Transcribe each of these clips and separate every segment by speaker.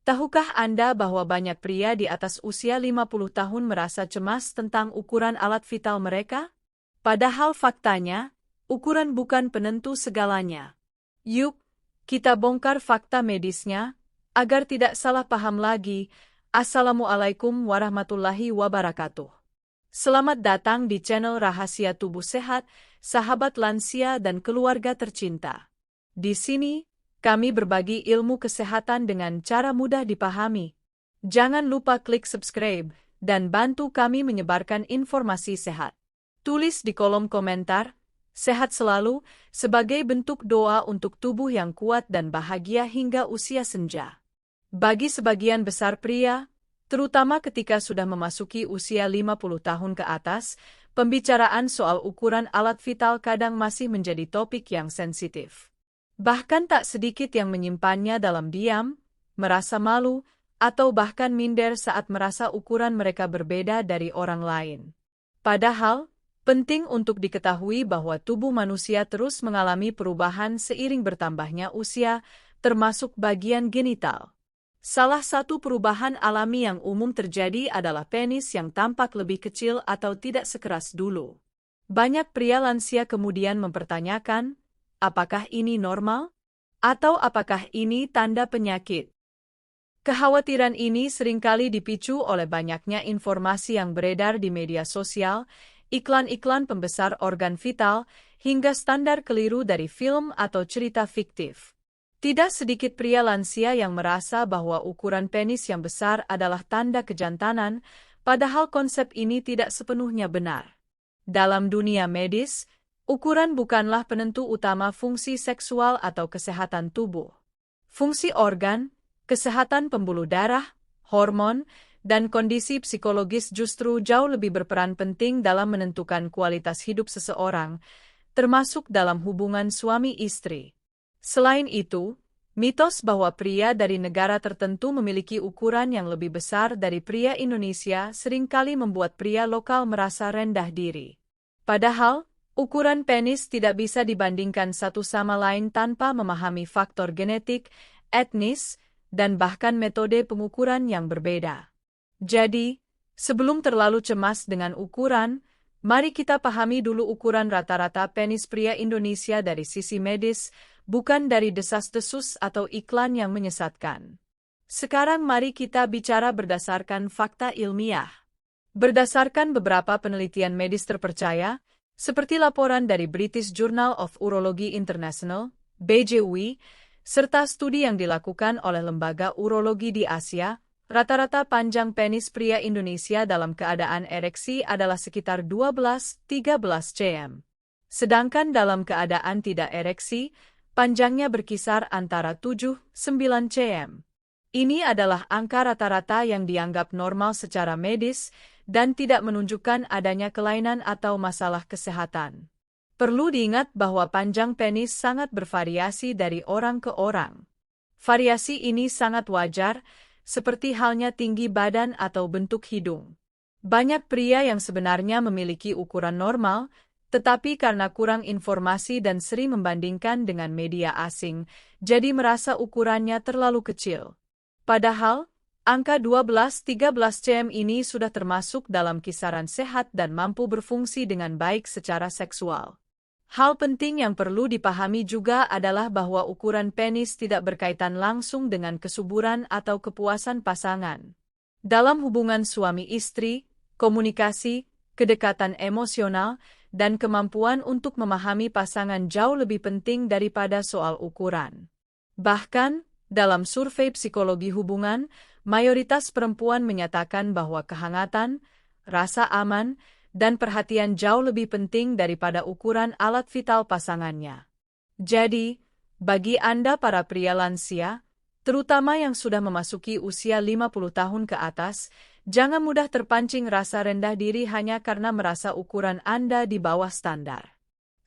Speaker 1: Tahukah Anda bahwa banyak pria di atas usia 50 tahun merasa cemas tentang ukuran alat vital mereka? Padahal faktanya, ukuran bukan penentu segalanya. Yuk, kita bongkar fakta medisnya, agar tidak salah paham lagi. Assalamualaikum warahmatullahi wabarakatuh. Selamat datang di channel Rahasia Tubuh Sehat, sahabat lansia dan keluarga tercinta. Di sini, kami berbagi ilmu kesehatan dengan cara mudah dipahami. Jangan lupa klik subscribe dan bantu kami menyebarkan informasi sehat. Tulis di kolom komentar, "Sehat selalu," sebagai bentuk doa untuk tubuh yang kuat dan bahagia hingga usia senja. Bagi sebagian besar pria, terutama ketika sudah memasuki usia 50 tahun ke atas, pembicaraan soal ukuran alat vital kadang masih menjadi topik yang sensitif. Bahkan tak sedikit yang menyimpannya dalam diam, merasa malu, atau bahkan minder saat merasa ukuran mereka berbeda dari orang lain. Padahal, penting untuk diketahui bahwa tubuh manusia terus mengalami perubahan seiring bertambahnya usia, termasuk bagian genital. Salah satu perubahan alami yang umum terjadi adalah penis yang tampak lebih kecil atau tidak sekeras dulu. Banyak pria lansia kemudian mempertanyakan, apakah ini normal? Atau apakah ini tanda penyakit? Kekhawatiran ini seringkali dipicu oleh banyaknya informasi yang beredar di media sosial, iklan-iklan pembesar organ vital, hingga standar keliru dari film atau cerita fiktif. Tidak sedikit pria lansia yang merasa bahwa ukuran penis yang besar adalah tanda kejantanan, padahal konsep ini tidak sepenuhnya benar. Dalam dunia medis, ukuran bukanlah penentu utama fungsi seksual atau kesehatan tubuh. Fungsi organ, kesehatan pembuluh darah, hormon, dan kondisi psikologis justru jauh lebih berperan penting dalam menentukan kualitas hidup seseorang, termasuk dalam hubungan suami istri. Selain itu, mitos bahwa pria dari negara tertentu memiliki ukuran yang lebih besar dari pria Indonesia seringkali membuat pria lokal merasa rendah diri. Padahal, ukuran penis tidak bisa dibandingkan satu sama lain tanpa memahami faktor genetik, etnis, dan bahkan metode pengukuran yang berbeda. Jadi, sebelum terlalu cemas dengan ukuran, mari kita pahami dulu ukuran rata-rata penis pria Indonesia dari sisi medis, bukan dari desas-desus atau iklan yang menyesatkan. Sekarang mari kita bicara berdasarkan fakta ilmiah. Berdasarkan beberapa penelitian medis terpercaya, seperti laporan dari British Journal of Urology International, BJUI, serta studi yang dilakukan oleh Lembaga Urologi di Asia, rata-rata panjang penis pria Indonesia dalam keadaan ereksi adalah sekitar 12-13 cm. Sedangkan dalam keadaan tidak ereksi, panjangnya berkisar antara 7-9 cm. Ini adalah angka rata-rata yang dianggap normal secara medis, dan tidak menunjukkan adanya kelainan atau masalah kesehatan. Perlu diingat bahwa panjang penis sangat bervariasi dari orang ke orang. Variasi ini sangat wajar, seperti halnya tinggi badan atau bentuk hidung. Banyak pria yang sebenarnya memiliki ukuran normal, tetapi karena kurang informasi dan sering membandingkan dengan media asing, jadi merasa ukurannya terlalu kecil. Padahal, angka 12-13 cm ini sudah termasuk dalam kisaran sehat dan mampu berfungsi dengan baik secara seksual. Hal penting yang perlu dipahami juga adalah bahwa ukuran penis tidak berkaitan langsung dengan kesuburan atau kepuasan pasangan. Dalam hubungan suami istri, komunikasi, kedekatan emosional, dan kemampuan untuk memahami pasangan jauh lebih penting daripada soal ukuran. Bahkan, dalam survei psikologi hubungan, mayoritas perempuan menyatakan bahwa kehangatan, rasa aman, dan perhatian jauh lebih penting daripada ukuran alat vital pasangannya. Jadi, bagi Anda para pria lansia, terutama yang sudah memasuki usia 50 tahun ke atas, jangan mudah terpancing rasa rendah diri hanya karena merasa ukuran Anda di bawah standar.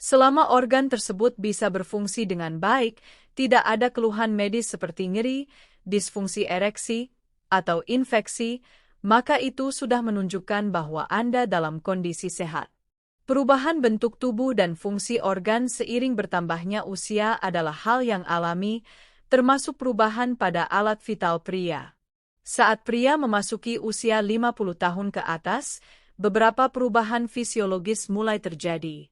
Speaker 1: Selama organ tersebut bisa berfungsi dengan baik, tidak ada keluhan medis seperti nyeri, disfungsi ereksi, atau infeksi, maka itu sudah menunjukkan bahwa Anda dalam kondisi sehat. Perubahan bentuk tubuh dan fungsi organ seiring bertambahnya usia adalah hal yang alami, termasuk perubahan pada alat vital pria. Saat pria memasuki usia 50 tahun ke atas, beberapa perubahan fisiologis mulai terjadi.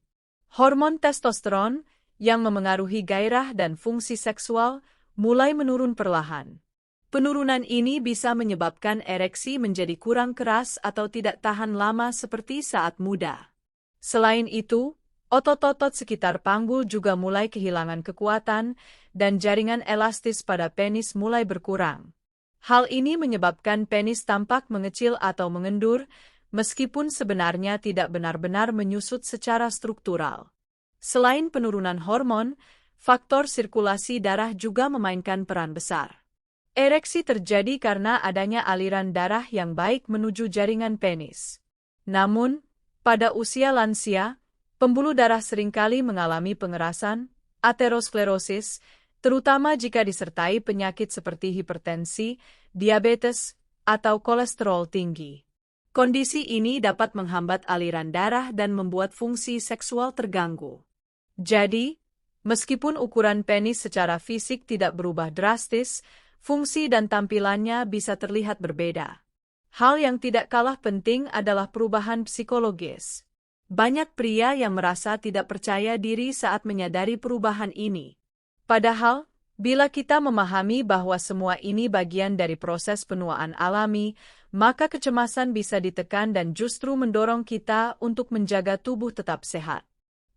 Speaker 1: Hormon testosteron, yang memengaruhi gairah dan fungsi seksual, mulai menurun perlahan. Penurunan ini bisa menyebabkan ereksi menjadi kurang keras atau tidak tahan lama seperti saat muda. Selain itu, otot-otot sekitar panggul juga mulai kehilangan kekuatan, dan jaringan elastis pada penis mulai berkurang. Hal ini menyebabkan penis tampak mengecil atau mengendur, meskipun sebenarnya tidak benar-benar menyusut secara struktural. Selain penurunan hormon, faktor sirkulasi darah juga memainkan peran besar. Ereksi terjadi karena adanya aliran darah yang baik menuju jaringan penis. Namun, pada usia lansia, pembuluh darah seringkali mengalami pengerasan, aterosklerosis, terutama jika disertai penyakit seperti hipertensi, diabetes, atau kolesterol tinggi. Kondisi ini dapat menghambat aliran darah dan membuat fungsi seksual terganggu. Jadi, meskipun ukuran penis secara fisik tidak berubah drastis, fungsi dan tampilannya bisa terlihat berbeda. Hal yang tidak kalah penting adalah perubahan psikologis. Banyak pria yang merasa tidak percaya diri saat menyadari perubahan ini. Padahal, bila kita memahami bahwa semua ini bagian dari proses penuaan alami, maka kecemasan bisa ditekan dan justru mendorong kita untuk menjaga tubuh tetap sehat.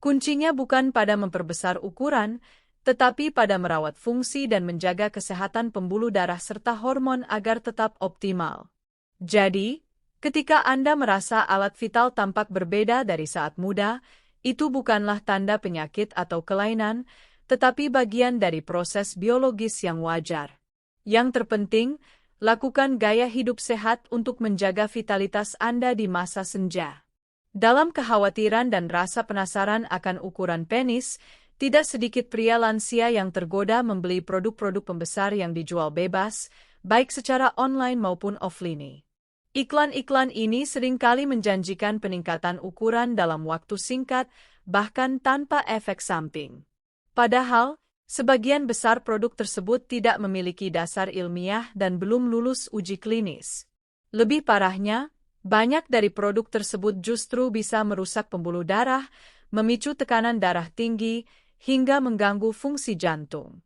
Speaker 1: Kuncinya bukan pada memperbesar ukuran, tetapi pada merawat fungsi dan menjaga kesehatan pembuluh darah serta hormon agar tetap optimal. Jadi, ketika Anda merasa alat vital tampak berbeda dari saat muda, itu bukanlah tanda penyakit atau kelainan, tetapi bagian dari proses biologis yang wajar. Yang terpenting, lakukan gaya hidup sehat untuk menjaga vitalitas Anda di masa senja. Dalam kekhawatiran dan rasa penasaran akan ukuran penis, tidak sedikit pria lansia yang tergoda membeli produk-produk pembesar yang dijual bebas, baik secara online maupun offline. Iklan-iklan ini seringkali menjanjikan peningkatan ukuran dalam waktu singkat, bahkan tanpa efek samping. Padahal, sebagian besar produk tersebut tidak memiliki dasar ilmiah dan belum lulus uji klinis. Lebih parahnya, banyak dari produk tersebut justru bisa merusak pembuluh darah, memicu tekanan darah tinggi, hingga mengganggu fungsi jantung.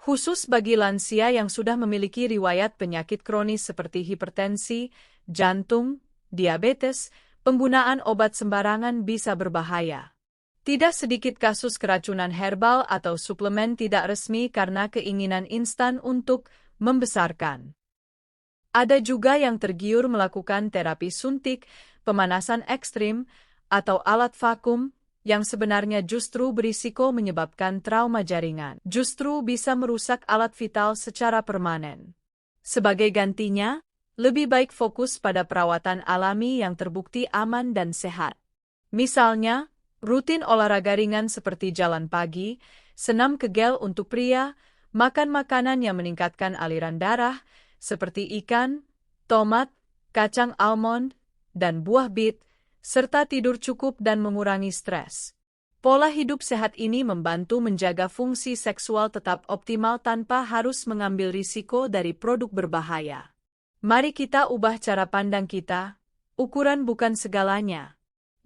Speaker 1: Khusus bagi lansia yang sudah memiliki riwayat penyakit kronis seperti hipertensi, jantung, diabetes, penggunaan obat sembarangan bisa berbahaya. Tidak sedikit kasus keracunan herbal atau suplemen tidak resmi karena keinginan instan untuk membesarkan. Ada juga yang tergiur melakukan terapi suntik, pemanasan ekstrim, atau alat vakum, yang sebenarnya justru berisiko menyebabkan trauma jaringan. Justru bisa merusak alat vital secara permanen. Sebagai gantinya, lebih baik fokus pada perawatan alami yang terbukti aman dan sehat. Misalnya, rutin olahraga ringan seperti jalan pagi, senam kegel untuk pria, makan makanan yang meningkatkan aliran darah, seperti ikan, tomat, kacang almond, dan buah bit, serta tidur cukup dan mengurangi stres. Pola hidup sehat ini membantu menjaga fungsi seksual tetap optimal tanpa harus mengambil risiko dari produk berbahaya. Mari kita ubah cara pandang kita. Ukuran bukan segalanya.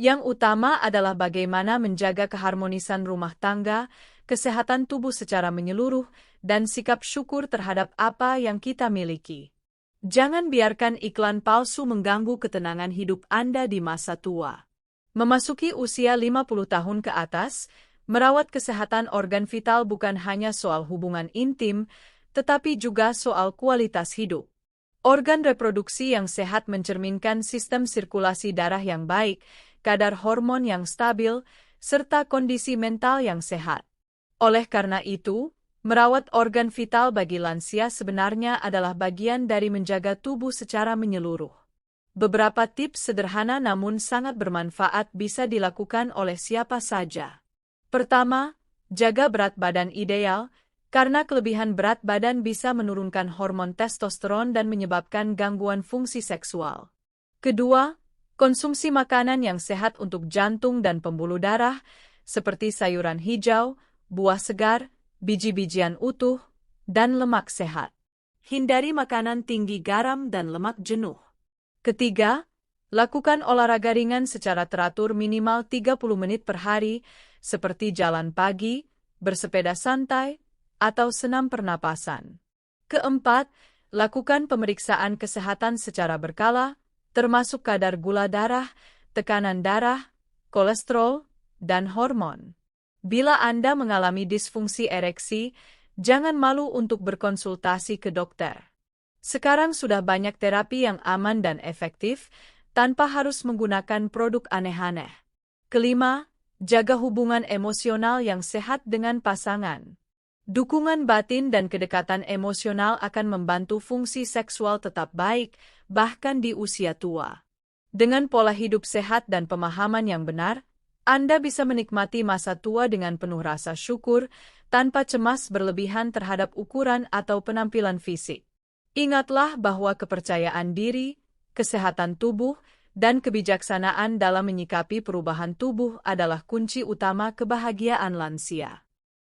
Speaker 1: Yang utama adalah bagaimana menjaga keharmonisan rumah tangga, kesehatan tubuh secara menyeluruh, dan sikap syukur terhadap apa yang kita miliki. Jangan biarkan iklan palsu mengganggu ketenangan hidup Anda di masa tua. Memasuki usia 50 tahun ke atas, merawat kesehatan organ vital bukan hanya soal hubungan intim, tetapi juga soal kualitas hidup. Organ reproduksi yang sehat mencerminkan sistem sirkulasi darah yang baik, kadar hormon yang stabil, serta kondisi mental yang sehat. Oleh karena itu, merawat organ vital bagi lansia sebenarnya adalah bagian dari menjaga tubuh secara menyeluruh. Beberapa tips sederhana namun sangat bermanfaat bisa dilakukan oleh siapa saja. Pertama, jaga berat badan ideal, karena kelebihan berat badan bisa menurunkan hormon testosteron dan menyebabkan gangguan fungsi seksual. Kedua, konsumsi makanan yang sehat untuk jantung dan pembuluh darah, seperti sayuran hijau, buah segar, biji-bijian utuh, dan lemak sehat. Hindari makanan tinggi garam dan lemak jenuh. Ketiga, lakukan olahraga ringan secara teratur minimal 30 menit per hari, seperti jalan pagi, bersepeda santai, atau senam pernapasan. Keempat, lakukan pemeriksaan kesehatan secara berkala, termasuk kadar gula darah, tekanan darah, kolesterol, dan hormon. Bila Anda mengalami disfungsi ereksi, jangan malu untuk berkonsultasi ke dokter. Sekarang sudah banyak terapi yang aman dan efektif, tanpa harus menggunakan produk aneh-aneh. Kelima, jaga hubungan emosional yang sehat dengan pasangan. Dukungan batin dan kedekatan emosional akan membantu fungsi seksual tetap baik, bahkan di usia tua. Dengan pola hidup sehat dan pemahaman yang benar, Anda bisa menikmati masa tua dengan penuh rasa syukur, tanpa cemas berlebihan terhadap ukuran atau penampilan fisik. Ingatlah bahwa kepercayaan diri, kesehatan tubuh, dan kebijaksanaan dalam menyikapi perubahan tubuh adalah kunci utama kebahagiaan lansia.